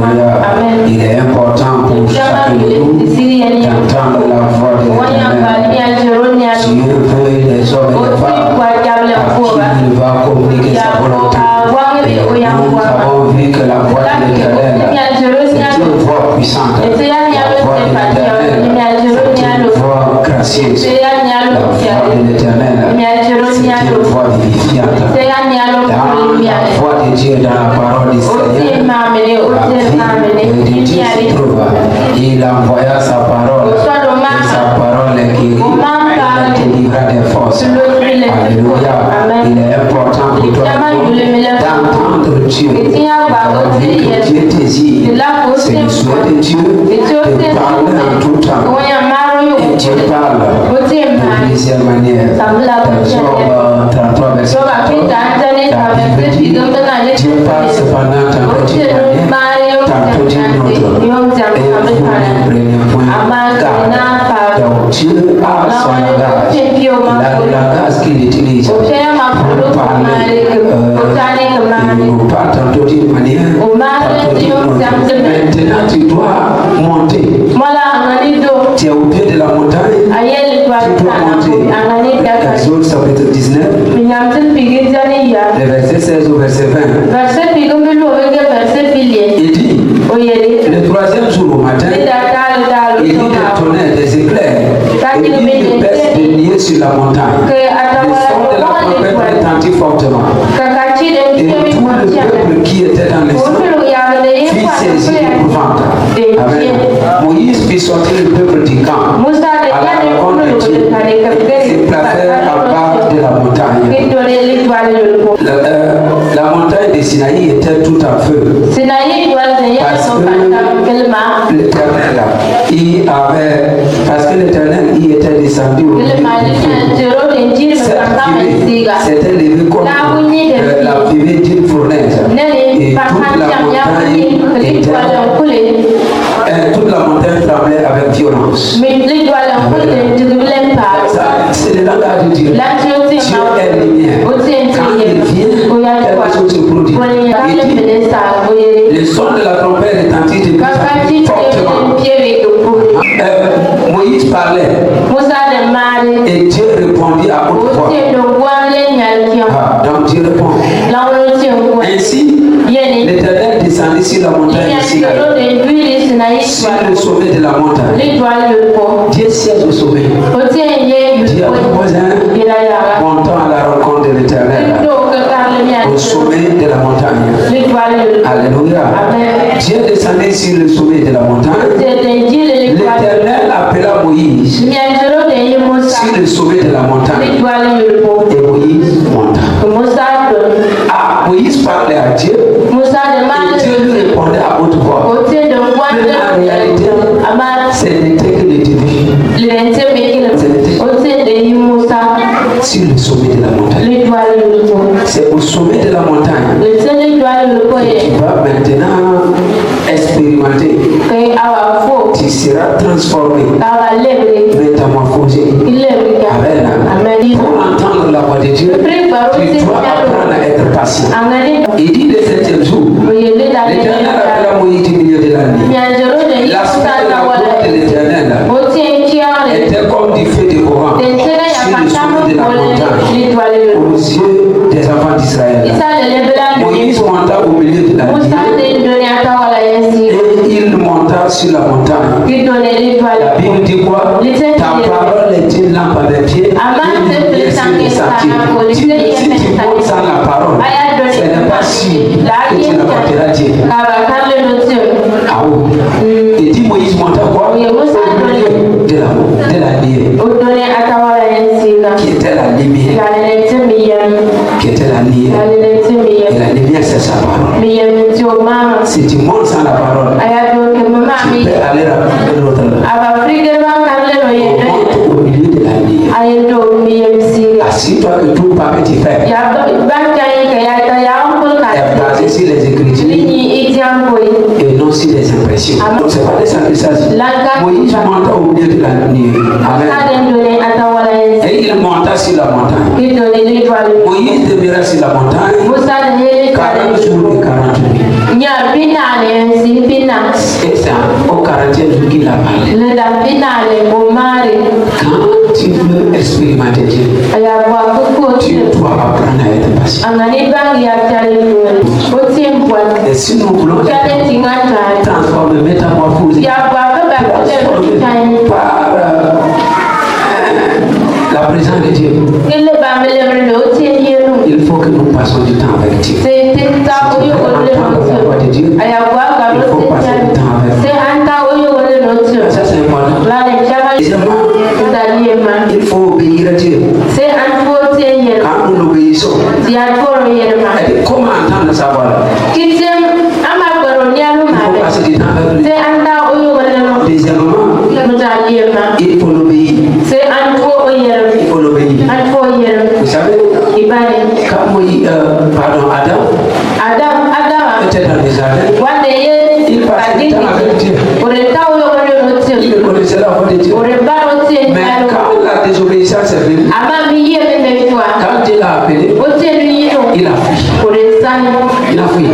Alléluia. Il est important pour chacun de nous d'entendre la voix de l'Éternel. Dieu veut les hommes et les femmes à qui il va communiquer sa volonté. Et nous avons vu que la voix de l'Éternel est une voix puissante. La voix de l'Éternel est une voix gracieuse. La voix de l'Éternel c'est une voix vivifiante. Dans la voix de Dieu, dans la parole du Seigneur, la vie de Dieu se trouve. Il envoya sa parole. Et sa parole est guérie. Elle te livra des forces. Alléluia. Il est important pour toi d'entendre Dieu. Que Dieu désire. C'est le souhait de Dieu de parler en tout temps. Et Dieu parle de plusieurs manières. Dans Job 33, verset 3, la Bible dit Dieu parle cependant tantôt d'une manière, tantôt d'une autre. Et vous ne prenez point garde. Donc Dieu a son langage. Il a le langage qu'il utilise pour parler. Il nous parle tantôt d'une manière, tantôt d'une autre. Maintenant tu dois monter. Tu es au pied de la montagne. Tu dois monter. Exode chapitre 19. Le verset 16 au verset 20. Il dit, le troisième jour au matin, il dit des tonnerres, des éclairs, il dit des bestes de nier sur la montagne. Le son de la trompette retentit fortement. Et tout le peuple qui était dans les cieux fit saisir l'épouvante. Amen. Moïse fit sortir le peuple du camp à la rencontre de Dieu et se placèrent à bas de la montagne. La montagne de Sinaï était tout en feu. Parce que l'Éternel y était descendu au milieu du feu. C'était levé comme la fumée d'une fournaise. Et toute la montagne tremblait avec violence. C'est le langage de Dieu. Dieu est lumière. Quand il vient, quelque chose se produit. Le son de la trompette retentit de fortement. Moïse parlait. Et Dieu répondit à haute voix. Donc Dieu répond. Ainsi, l'Éternel descendit sur la montagne de Sinaï. Sur le sommet de la montagne. Dieu siège au sommet. Dieu a proposé montant à la rencontre de l'Éternel. Au sommet de la montagne. Alléluia. Dieu descendit sur le sommet de la montagne. L'Éternel appela Moïse sur le sommet de la montagne. Et Moïse monta. Moïse parlait à Dieu. Et Dieu lui répondait à haute voix. Mais en réalité, ce n'était que le début. Sur le sommet de la montagne. C'est au sommet de la montagne que tu vas maintenant expérimenter. Tu seras transformé, métamorphosé. Amen. Pour entendre la voix de Dieu, tu dois apprendre à être patient. Il dit le 7e jour, l'Éternel appela Moïse du milieu de la nuit. L'aspect de la gloire de l'Éternel était comme du feu dévorant sur le sommet de la montagne aux yeux des enfants d'Israël. Moïse monta au milieu de la nuit et il monta sur la montagne. La Bible dit quoi? Ta parole est une lampe à mes pieds et une lumière sur mes sentiers. Si tu montes sans la parole, ce n'est pas sûr que tu n'apporteras Dieu. Et dit Moïse monta quoi? De la nuée. Qui était la lumière. Qui était la lumière. Et la lumière c'est sa parole. Si tu montes sans la parole, tu peux aller rappeler l'autre là. Monte au milieu de la lumière. Assis-toi que tout papier tu fais est basé sur les écritures et non sur les impressions. Donc c'est pas de ça qu'il s'agit. Moïse monta au milieu de la nuée. Amen. Et il monta sur la montagne. Moïse demeura sur la montagne 40 jours et 40 nuits. Et c'est au 40e qu'il a parlé. Quand tu veux expérimenter Dieu, tu dois apprendre à être patient. Et si nous voulons transformer, métamorphoser par la présence de Dieu, il faut que nous passions du temps avec Dieu. Si tu veux entendre la voix de Dieu, il faut passer du temps avec Dieu. Ça c'est important. Deuxièmement, il faut obéir à Dieu. Quand nous l'obéissons, comment entendre sa voix? Il faut passer du temps avec lui. Deuxièmement, il faut l'obéir. Il faut l'obéir. Vous savez, quand Adam était dans les jardins, il passait du temps avec Dieu. Il connaissait la voix de Dieu. Mais quand la désobéissance est venue, quand Dieu l'a appelé, il a fui. Il a fui.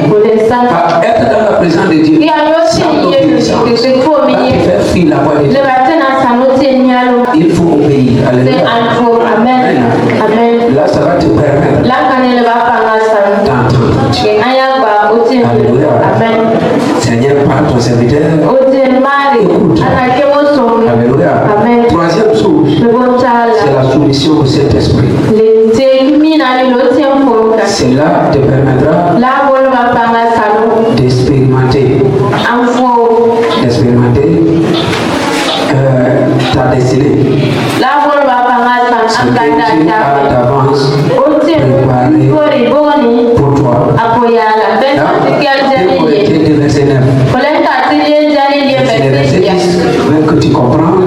Être dans la présence de Dieu, sans l'obéissance, va te faire fuir la voix de Dieu. Il faut obéir. Alléluia. Amen. Là, ça va te permettre d'entendre Dieu. Alléluia. Amen. Seigneur, par ton serviteur, écoute. Alléluia. Amen. Troisième chose, c'est la soumission au Saint-Esprit. Cela te permettra d'expérimenter ta destinée. Ce que Dieu a d'avance préparé pour toi. Là, de verset 9. C'est le verset 10, même que tu comprends.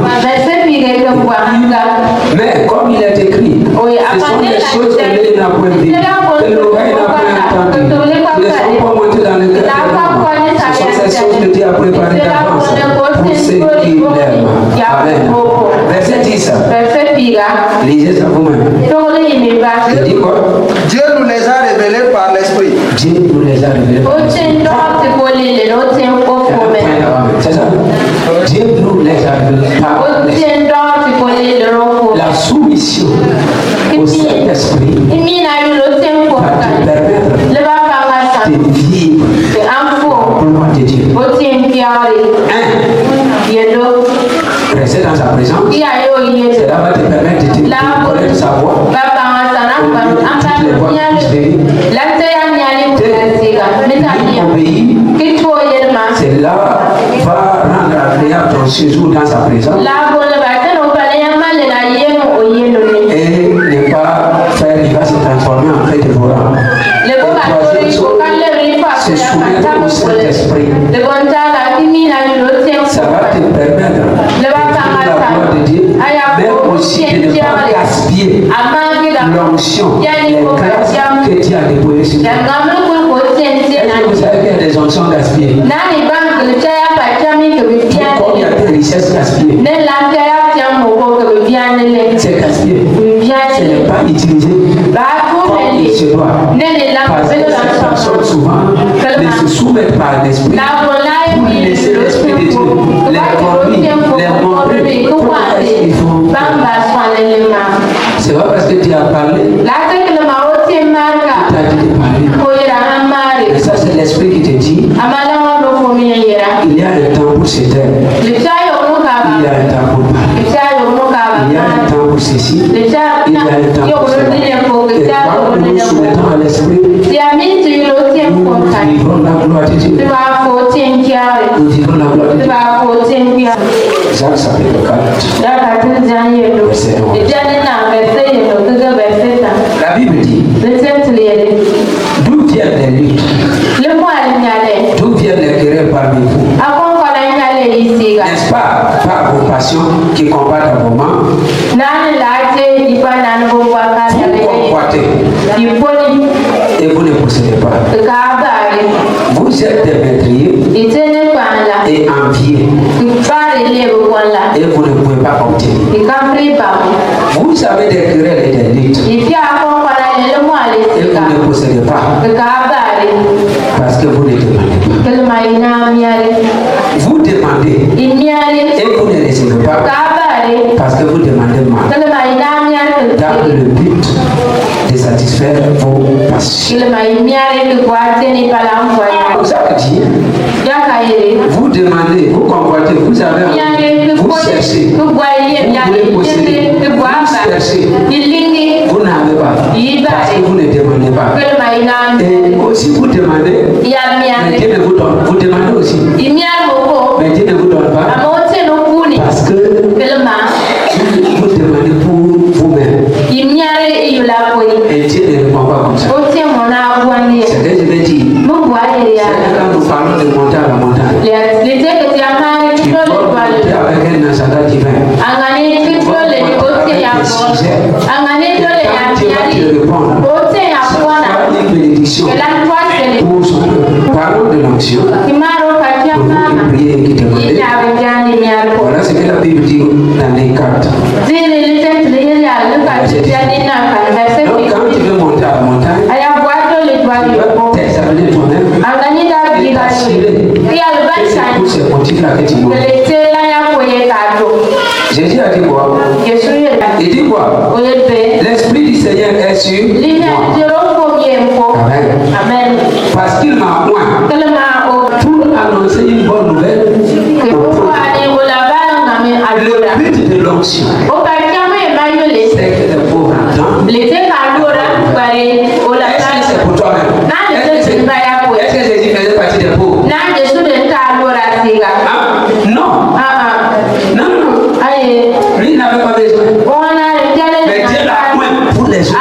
Mais comme il est écrit, ce sont des choses que l'œil n'a point vues, que l'oreille n'a point entendues, ne sont pas montées dans le cœur de l'homme. Ce sont ces choses que Dieu a préparées d'avance pour ceux qui l'aiment. Amen. Verset 10. Lisez ça vous-même. Je dis quoi? Dieu nous les a révélés par l'Esprit. Dieu nous les a révélés par l'Esprit. C'est ça? Dieu nous les a révélés par l'Esprit. La soumission au Saint-Esprit va te permettre de vivre pour le de Dieu. Rester dans sa présence, cela va te permettre de connaître sa voix. Toutes les voix cela va rendre agréable ton séjour dans sa présence. Et ne pas faire, il va se transformer en fait de volant. Se soumettre au Saint-Esprit. Ça va te permettre de la gloire de Dieu, mais aussi de ne pas gaspiller l'onction, les grâces que Dieu a déposées sur toi. Est-ce que vous savez qu'il y a des onctions gaspillées? Pourquoi il y a des richesses gaspillées? C'est gaspillé. Ce n'est pas utilisé comme il se doit. Parce que ces personnes souvent ne se soumettent pas à l'esprit pour laisser l'esprit de Dieu les conduire, les montrer pourquoi est-ce qu'ils font. C'est pas parce que Dieu a parlé, il t'a dit de parler. Et ça c'est l'esprit qui te dit, il y a un temps pour se taire, il y a un temps pour parler, il y a un temps pour ceci, il y a un temps pour cela. Et quand nous nous soumettons à l'esprit, nous vivrons la gloire de Dieu. Nous vivrons la gloire de Dieu. Jacques chapitre 4, verset 11. La Bible dit, d'où viennent les luttes? D'où viennent les querelles parmi vous? N'est-ce pas par vos passions qui combattent un moment? Vous convoitez et vous ne possédez pas. Vous êtes des meurtriers et enviés et vous ne pouvez pas obtenir. Vous avez des querelles et des luttes et vous ne possédez pas parce que vous ne demandez pas. Vous demandez et vous ne recevez pas parce que vous demandez mal. Dans le but de satisfaire vos passions. Vous demandez, vous convoitez, vous avez vous cherchez, vous voulez posséder, vous cherchez, vous n'avez pas, parce que vous ne demandez pas. Et aussi vous demandez, mais Dieu ne vous donne. Vous demandez aussi, mais Dieu ne vous donne pas, parce que vous demandez pour vous-même. Et Dieu ne répond pas comme ça. C'est que je vais dire, c'est quand nous parlons de monter à la montagne, tu peux monter avec un agenda divin. Une bénédiction pour son peuple. Parlons de l'onction. Prier qui demandait. Voilà ce que la Bible dit dans les cartes. Donc quand tu veux monter à la montagne, tu vas t'examiner toi-même et t'assurer que pour ce motif-là que tu montes. Jésus a dit quoi? Il dit quoi? L'Esprit du Seigneur est sur moi. Amen. Parce qu'il m'a oint pour annoncer une bonne nouvelle. Le but de l'onction, c'est que les pauvres entendent. Est-ce que c'est pour toi-même? Est-ce que Jésus faisait partie des pauvres? Non. Non. Lui n'avait pas besoin. Mais Dieu l'a oint pour les autres.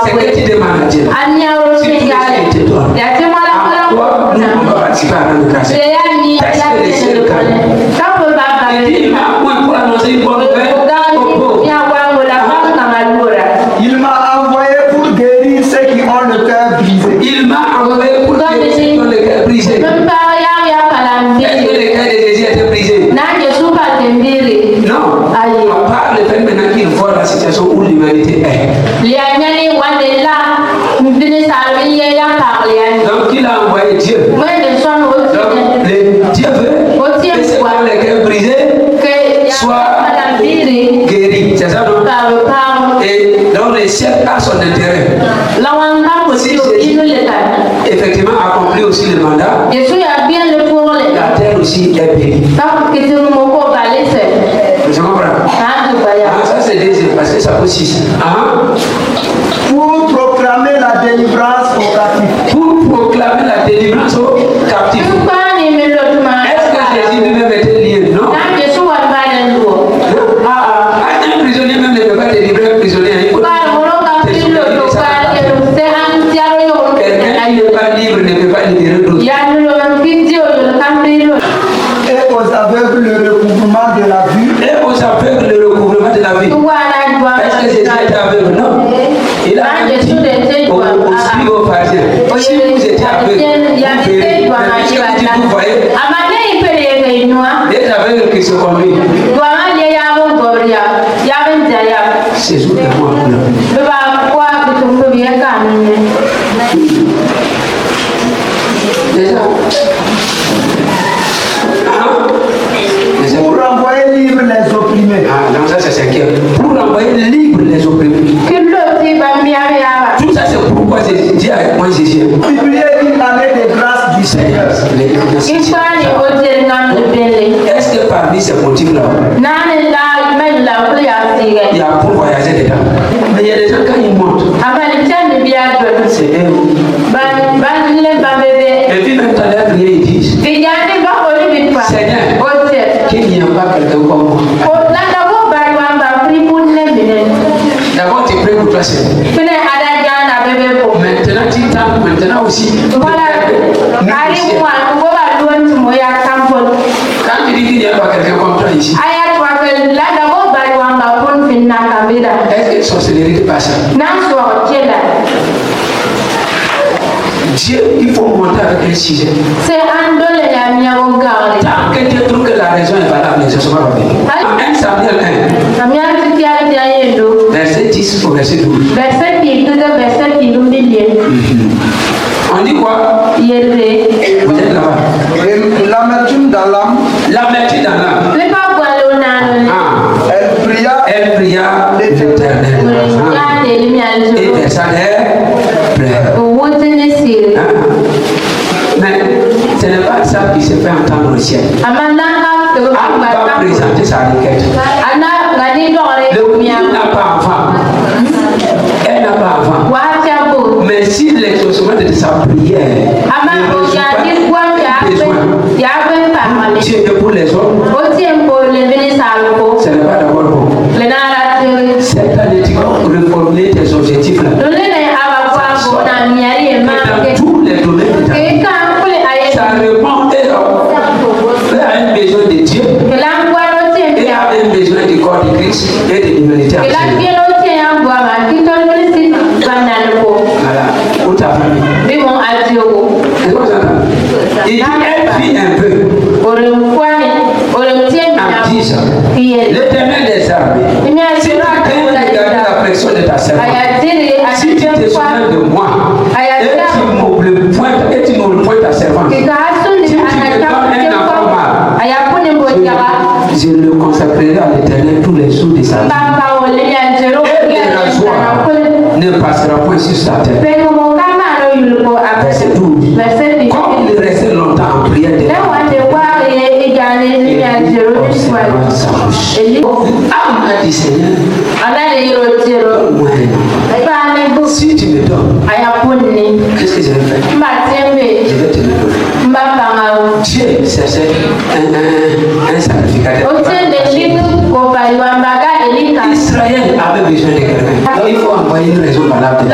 C'est que tu demandes à Dieu. Si tu es toi, nous on va participer à la grâce. Parce que les cieux il dit, il m'a oint pour annoncer une bonne nouvelle aux pauvres. Il m'a envoyé pour guérir ceux qui ont le cœur brisé. Il m'a envoyé pour guérir ceux qui ont le cœur brisé. Est-ce que le cœur de Jésus était brisé? Non. On parle le fait maintenant qu'il voit la situation où l'humanité est. Donc il a envoyé Dieu. Donc Dieu veut que ce soit le cœur brisé soit guéri. C'est ça, non? Et donc le ciel a son intérêt. Si Jésus effectivement accompli aussi le mandat, la terre aussi est bénie. Je comprends. Ça c'est deuxième parce que ça vaut 6. Pour proclamer la délivrance aux captifs. Pour proclamer la délivrance aux captifs. Est-ce que Jésus lui-même était lié? Non. Un prisonnier même ne peut pas délivrer un prisonnier. Quelqu'un qui n'est pas libre ne peut pas libérer d'autres. Et aux aveugles le recouvrement de la vue. Et aux aveugles le recouvrement de la vie. Est-ce que Jésus était aveugle? Non. Il a dit aux scribes, aux pharisiens, si vous étiez aveugle, vous verrez. Vous voyez, les aveugles qui se conduisent. C'est juste moi. Déjà. Pour renvoyer libre les opprimés. Donc ça c'est cinquième. Pour renvoyer libre les opprimés. Tout ça c'est pourquoi Jésus dit à moi Jésus. Publier une année de grâce du Seigneur. Est-ce que parmi ces motifs-là, il y a pour voyager dedans? Mais il y a des gens quand ils montent, c'est eux. Et puis même dans leur prière, ils disent, Seigneur, qu'il n'y a pas quelqu'un comme moi. D'abord tu pries pour toi seul. Maintenant tu tentes, maintenant aussi. Quand tu dis qu'il n'y a pas quelqu'un comme toi ici, est-ce que sorcellerie te passe? Dieu, il faut monter avec un sujet. Tant que Dieu trouve que la raison est valable, les choses vont venir. 1 Samuel 1, verset 10. 6 au verset 12. Verset qui nous dit. On dit quoi? Vous êtes là-bas. L'amertume dans l'âme. L'amertume dans l'âme. Elle pria l'Éternel. Et versa des pleurs. Mais ce n'est pas ça qui se fait entendre au ciel. Anne va présenter sa requête. Le couple n'a pas enfant. Elle n'a pas enfant. Mais si l'exaucement de sa prière Dieu est pour les hommes, ce n'est pas d'abord bon. C'est quand tu reformuler tes objectifs là. Dans tous les domaines de ta vie, ça répond à un besoin de Dieu et à un besoin du corps de Christ et de l'humanité entière. Voilà, pour ta famille. Il dit, elle vit un peu. En disant, l'Éternel des armées, si tu viens regarder la pression de ta servante, si tu te souviens de moi, et tu n'oublies point ta servante, si tu me donnes un enfant mâle, je le consacrerai à l'Éternel tous les jours de sa vie. Et la joie ne passera point sur sa tête. Verset 12. Comme il restait longtemps en prière de Anne a dit Seigneur, donne-moi. Si tu me donnes, qu'est-ce que je vais faire? Je vais te le donner. Dieu cherchait un sacrificateur. Israël avait besoin de quelqu'un. Donc il faut envoyer une raison valable.